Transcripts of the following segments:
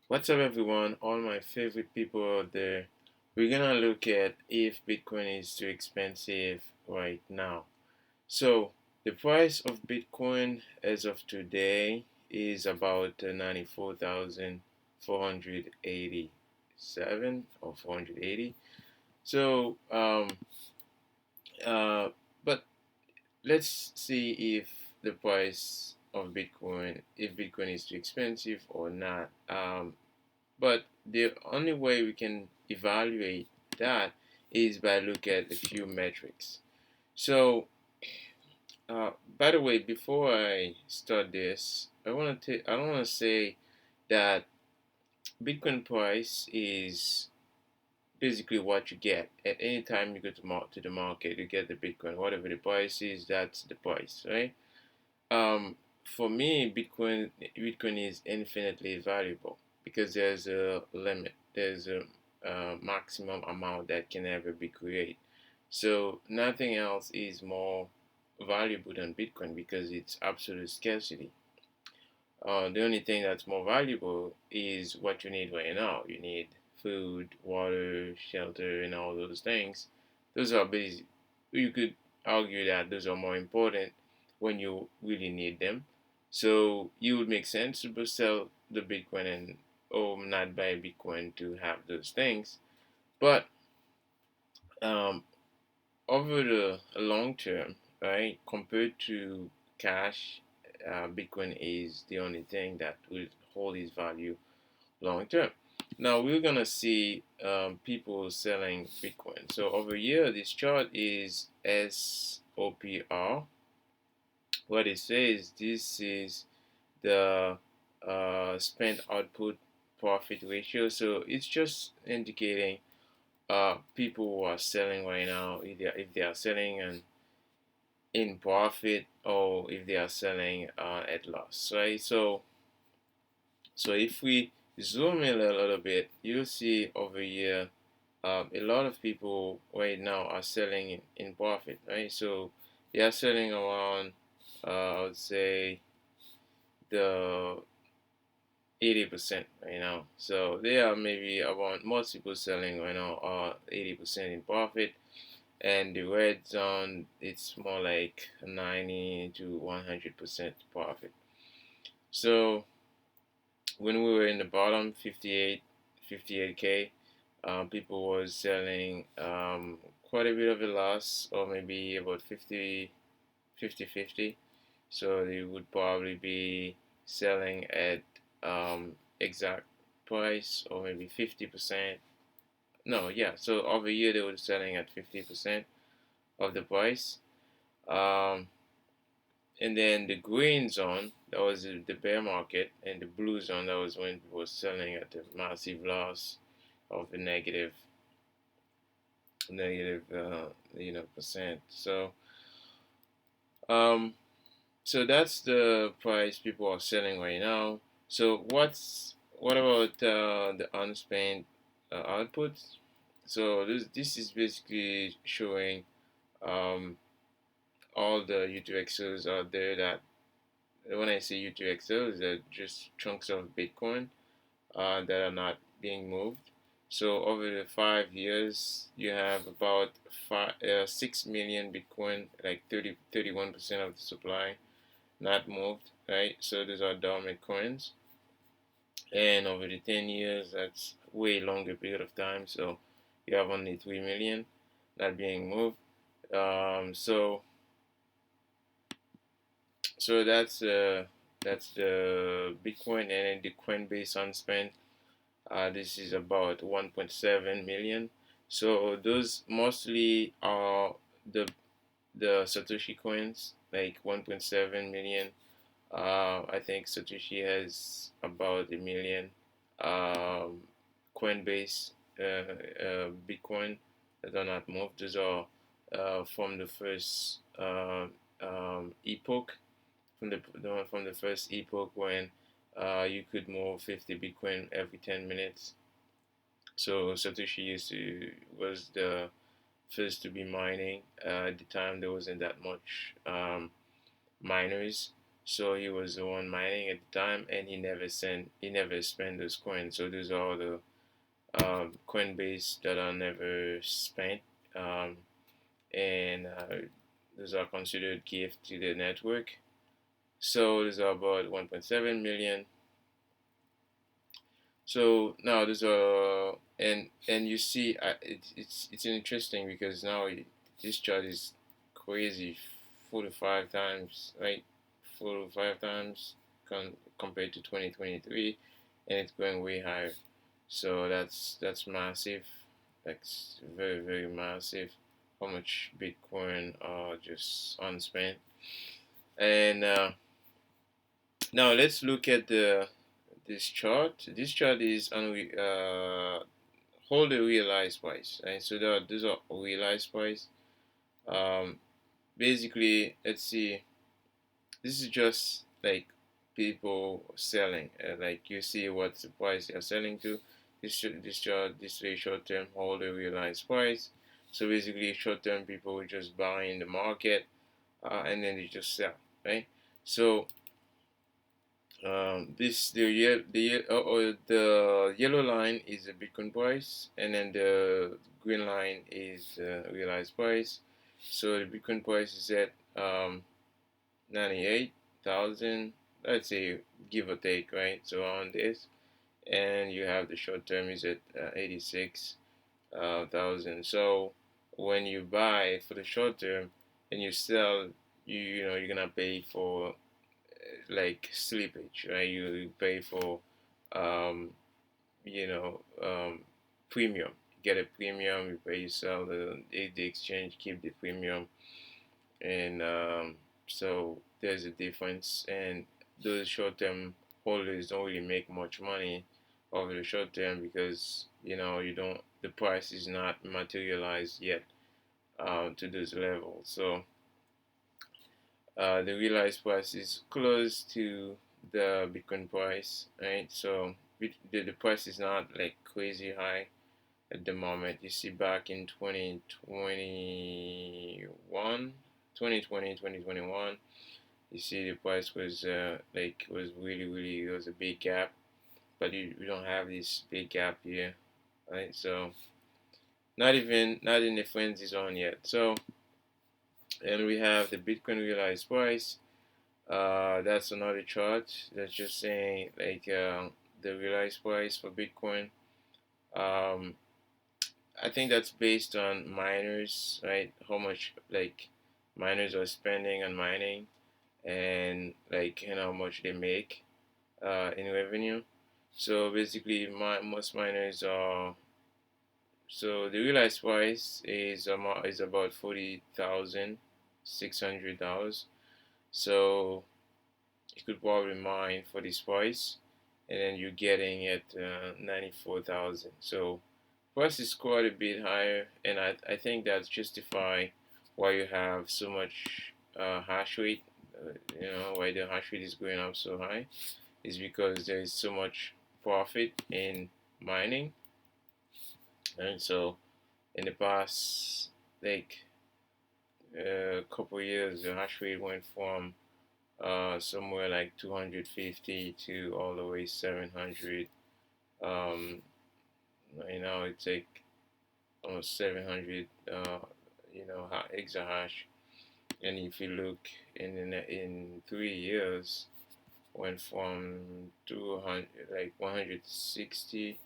What's up, everyone? All my favorite people out there. We're gonna look at if Bitcoin is too expensive right now. So, the price of Bitcoin as of today is about 94,487 or 480. So, uh, but let's see if the price of Bitcoin, if Bitcoin is too expensive or not. But the only way we can evaluate that is by look at a few metrics. So, by the way, before I start this, I want to say that Bitcoin price is basically what you get at any time you go to the market. You get the Bitcoin, whatever the price is, that's the price, right? For me, Bitcoin is infinitely valuable because there's a limit. There's a maximum amount that can ever be created. So nothing else is more valuable than Bitcoin because it's absolute scarcity. The only thing that's more valuable is what you need right now. You need food, water, shelter, and all those things. Those are basic. You could argue that those are more important when you really need them. So it would make sense to sell the Bitcoin and not buy Bitcoin to have those things. But um, over the long term, right, compared to cash, Bitcoin is the only thing that will hold its value long term. Now we're gonna see people selling Bitcoin. So over here, this chart is SOPR. What it says, this is the spend output profit ratio. So it's just indicating people who are selling right now, if they are selling in profit or if they are selling at loss, right? So if we zoom in a little bit, you'll see over here a lot of people right now are selling in profit, right? So they are selling around, I would say, the 80% right now. So they are maybe around, most people selling right now are 80% in profit, and the red zone it's more like 90 to 100% profit. So when we were in the bottom 58k, people was selling quite a bit of a loss, or maybe about 50 so they would probably be selling at exact price, or maybe 50%. No, yeah, so over here they were selling at 50% of the price. um, and then the green zone, that was the bear market, and the blue zone, that was when people were selling at a massive loss of a negative percent. Um so that's the price people are selling right now. So what about the unspent output? So this is basically showing um all the UTXOs out there that, when I say UTXOs, they're just chunks of Bitcoin that are not being moved. So over the 5 years, you have about 6 million Bitcoin, like 31% of the supply, not moved, right? So those are dormant coins. And over the 10 years, that's way longer period of time. So you have only 3 million not being moved. So that's the Bitcoin, and then the Coinbase unspent. This is about 1.7 million. So those mostly are the the Satoshi coins, like 1.7 million. I think Satoshi has about a million. Um, Coinbase, Bitcoin that are not moved. Those are from the first epoch, from the first epoch when you could move 50 Bitcoin every 10 minutes. So Satoshi was the first to be mining. At the time, there wasn't that much miners. So he was the one mining at the time, and he never spent those coins. So those are the Coinbase that are never spent, um, and those are considered gift to the network. So those are about 1.7 million. So now there's a and you see it's interesting because now this chart is crazy, 4 to 5 times, right? 4 to 5 times compared to 2023, and it's going way higher. So that's massive. That's very very massive. How much Bitcoin are just unspent. And now let's look at the this chart. This chart is on hold the realized price, right? So these are realized price. Um, Basically, let's see. This is just like people selling. Like you see what the price they're selling to. This chart, this is short term hold the realized price. So basically, short term people will just buy in the market, and then they just sell, right? So this the yellow line is the Bitcoin price, and then the green line is realized price. So the Bitcoin price is at 98,000, let's say, give or take, right? So on this, and you have the short term is at 86,000. So when you buy for the short term and you sell, you know you're gonna pay for like slippage, right? You pay for, um, you know, premium. Get a premium, you pay, you sell the exchange, keep the premium, and so there's a difference. And those short-term holders don't really make much money over the short term because you don't the price is not materialized yet to those levels. So the realized price is close to the Bitcoin price, right? So the price is not like crazy high at the moment. You see back in 2021, 2020, 2021, you see the price was was really it was a big gap, but you don't have this big gap here, right? So not in the frenzy zone yet. So and we have the Bitcoin realized price. That's another chart that's just saying the realized price for Bitcoin. Um, I think that's based on miners, right? How much like miners are spending on mining and how much they make in revenue. So basically, most miners are so the realized price is about $40,600. So you could probably mine for this price, and then you're getting it 94,000. So price is quite a bit higher, and I think that's justify why you have so much hash rate. Why the hash rate is going up so high is because there is so much profit in mining, and so in the past like couple years, the hash rate went from somewhere like 250 to all the way 700. Um, it's like almost 700, exahash. And if you look in 3 years, went from 200 like 160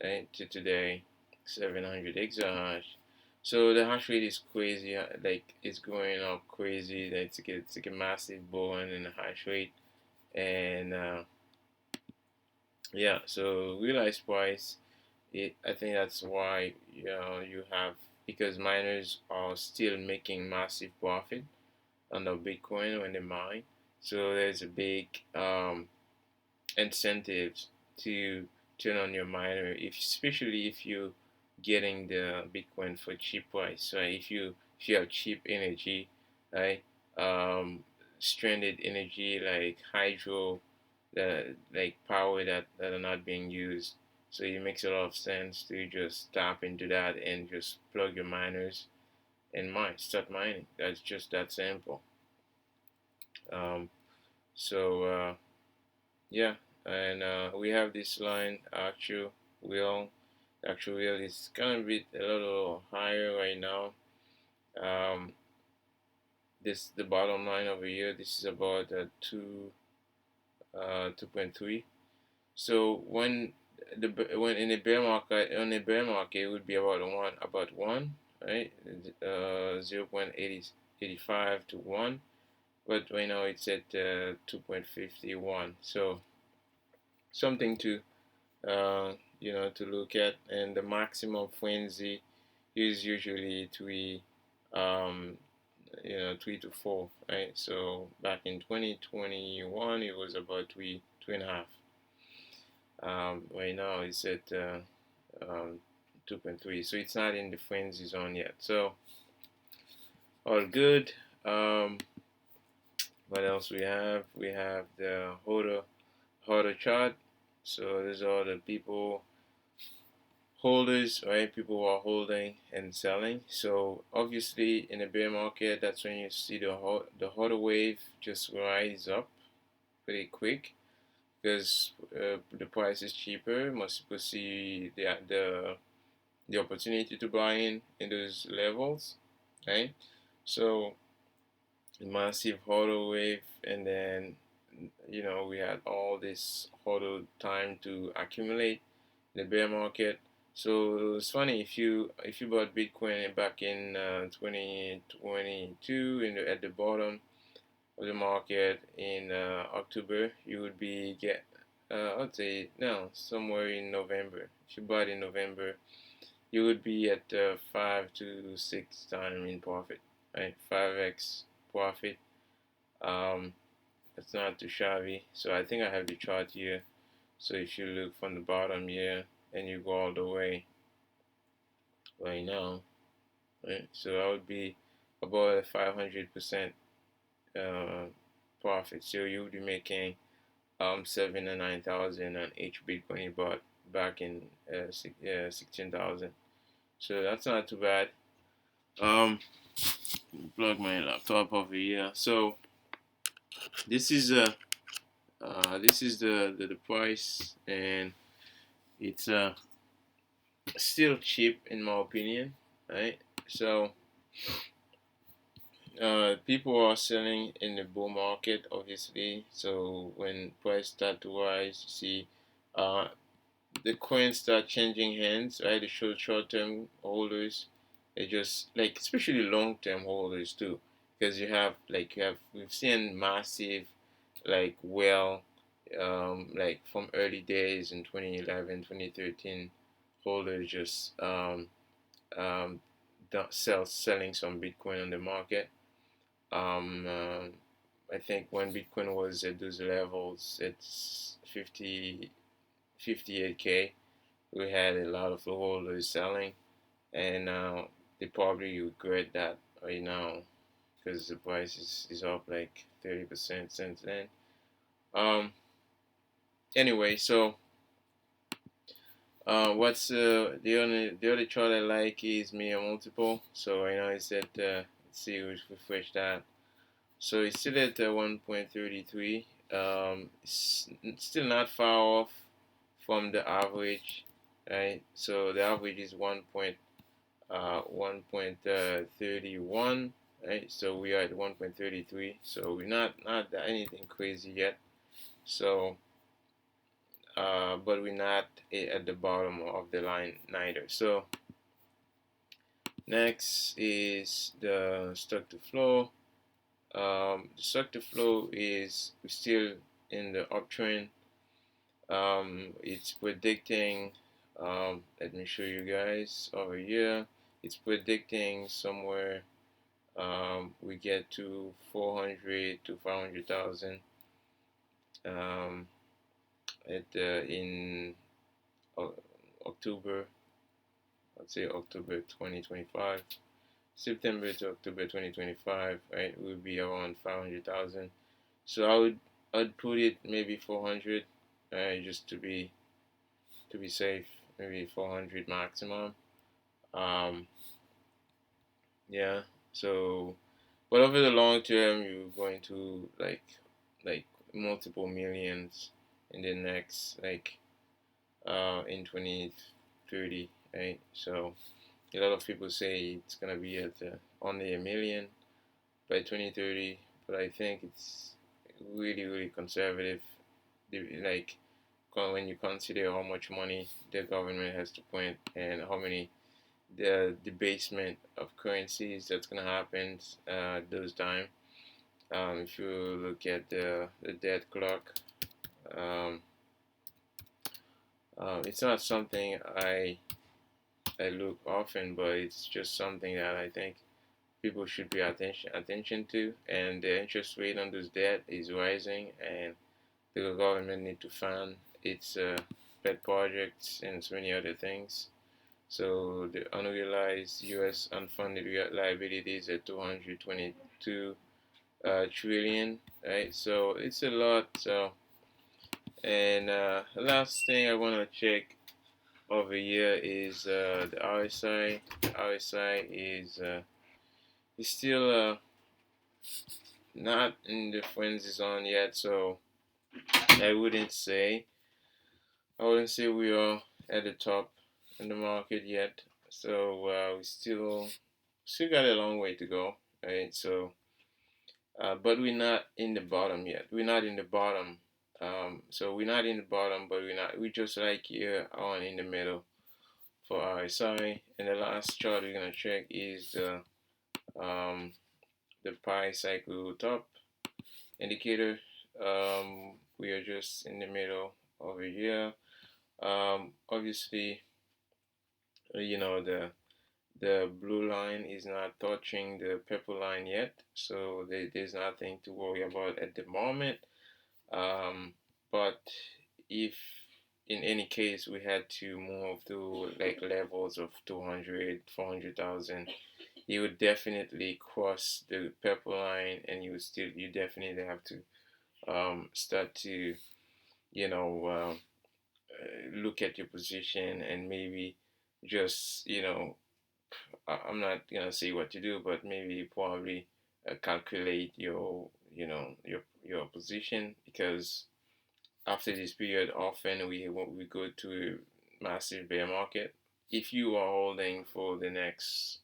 to today 700 exahash. So the hash rate is crazy. Like it's going up crazy. It's like a massive boost in the hash rate, and yeah. So realized price. I think that's why you have because miners are still making massive profit on the Bitcoin when they mine. So there's a big incentives to turn on your miner, especially if you're getting the Bitcoin for cheap price. Right? If you have cheap energy, right? Um, Stranded energy like hydro, like power that are not being used. So it makes a lot of sense to just tap into that and just plug your miners and start mining. That's just that simple. Um, So yeah, and we have this line wheel. Actual wheel is kind of a little higher right now. Um, this the bottom line over here. This is about 2.3. So when in a bear market, on a bear market, it would be about one, right? 0.85 to 1, but right now it's at 2.51. So something to to look at. And the maximum frenzy is usually um, 3 to 4, right? So back in 2021, it was about two and a half. Right now it's at 2.3, so it's not in the frenzy zone yet. So all good. Um, what else we have? We have the HODL chart. So these are the people holders, right? People who are holding and selling. So obviously in a bear market, that's when you see the HODL wave just rise up pretty quick because the price is cheaper. Most people see the opportunity to buy in those levels, right? So massive HODL wave, and then we had all this HODL time to accumulate the bear market. So it's funny, if you bought Bitcoin back in 2022 at the bottom of the market in October, you would be get I'd say no, somewhere in November. If you bought in November, you would be at 5 to 6 times in profit, right? 5x profit. Um, that's not too shabby. So I think I have the chart here. So if you look from the bottom here and you go all the way right now, right? So that would be about a 500% uh, profit. So you would be making 7 and 9,000 on each Bitcoin you bought back in 16,000. So that's not too bad. Um, plug my laptop over here. So this is the price, and it's still cheap in my opinion, right? So people are selling in the bull market, obviously. So when price start to rise, you see uh, the coins start changing hands, right? The short-term holders, they just like, especially long-term holders too, because we've seen massive like from early days in 2011, 2013, holders just selling some Bitcoin on the market. I think when Bitcoin was at those levels, it's 58K. We had a lot of holders selling, and they probably regret that right now because the price is up like 30% since then. Um, anyway, so what's the other chart I like is Mia multiple. So right now it's at let's see, we refresh that. So it's still at 1.33. It's still not far off from the average, right? So the average is 1.31, right? So we are at 1.33. So we're not anything crazy yet. So but we're not at the bottom of the line neither. So next is the stock to flow. The stock to flow is still in the uptrend. It's predicting. Let me show you guys over here. It's predicting somewhere we get to 400 to 500,000 um, in October. Let's say October 2025. September to October 2025, right? Will be around 500,000. So I'd put it maybe 400, just to be safe. Maybe 400 maximum. Um, yeah. So, but over the long term, you're going to like multiple millions in the next, like, in 2030, right? So a lot of people say it's gonna be at only a million by 2030, but I think it's really, really conservative. Like, when you consider how much money the government has to print and how many the debasement of currencies that's gonna happen those time. If you look at the debt clock, um, it's not something I look often, but it's just something that I think people should pay attention to. And the interest rate on this debt is rising, and the government need to fund its pet projects and so many other things. So the unrealized U.S. unfunded liabilities at 222 trillion, right? So it's a lot. So, and last thing I want to check over here is the RSI. The RSI is still not in the frenzy zone yet, so I wouldn't say we are at the top in the market yet. So we still got a long way to go, right? So, but we're not in the bottom yet. We're not in the bottom. So we're not in the bottom, but we're not. We just like here on in the middle for RSI. And the last chart we're gonna check is the pi cycle top indicator. We are just in the middle over here. Obviously, the blue line is not touching the purple line yet, so there's nothing to worry about at the moment. But if in any case we had to move to like levels of 200, 400,000, you would definitely cross the purple line, and you definitely have to start to you know look at your position and maybe just I'm not gonna say what to do, but maybe probably calculate your position, because after this period, often we go to a massive bear market. If you are holding for the next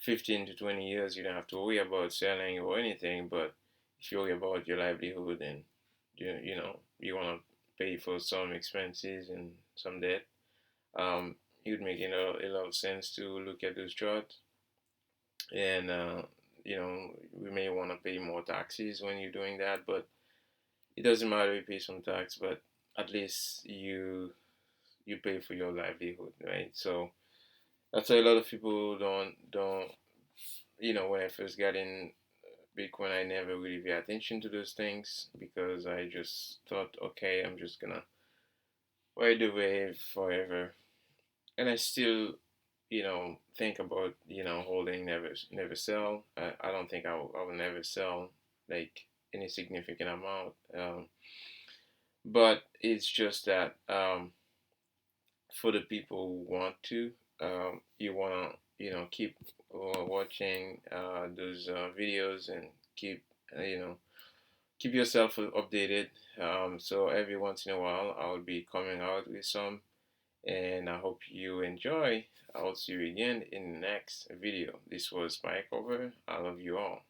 15 to 20 years, you don't have to worry about selling or anything. But if you worry about your livelihood and you want to pay for some expenses and some debt, it would make a lot of sense to look at those charts. And we may want to pay more taxes when you're doing that, but it doesn't matter if you pay some tax, but at least you pay for your livelihood, right? So that's why a lot of people don't when I first got in Bitcoin, I never really pay attention to those things, because I just thought, okay, I'm just gonna ride the wave forever. And I still think about holding, never sell. I don't think I will never sell like any significant amount. But it's just that for the people who want to, you want to keep watching those videos, and keep keep yourself updated. So every once in a while I'll be coming out with some, and I hope you enjoy. I'll see you again in the next video. This was Mike over. I love you all.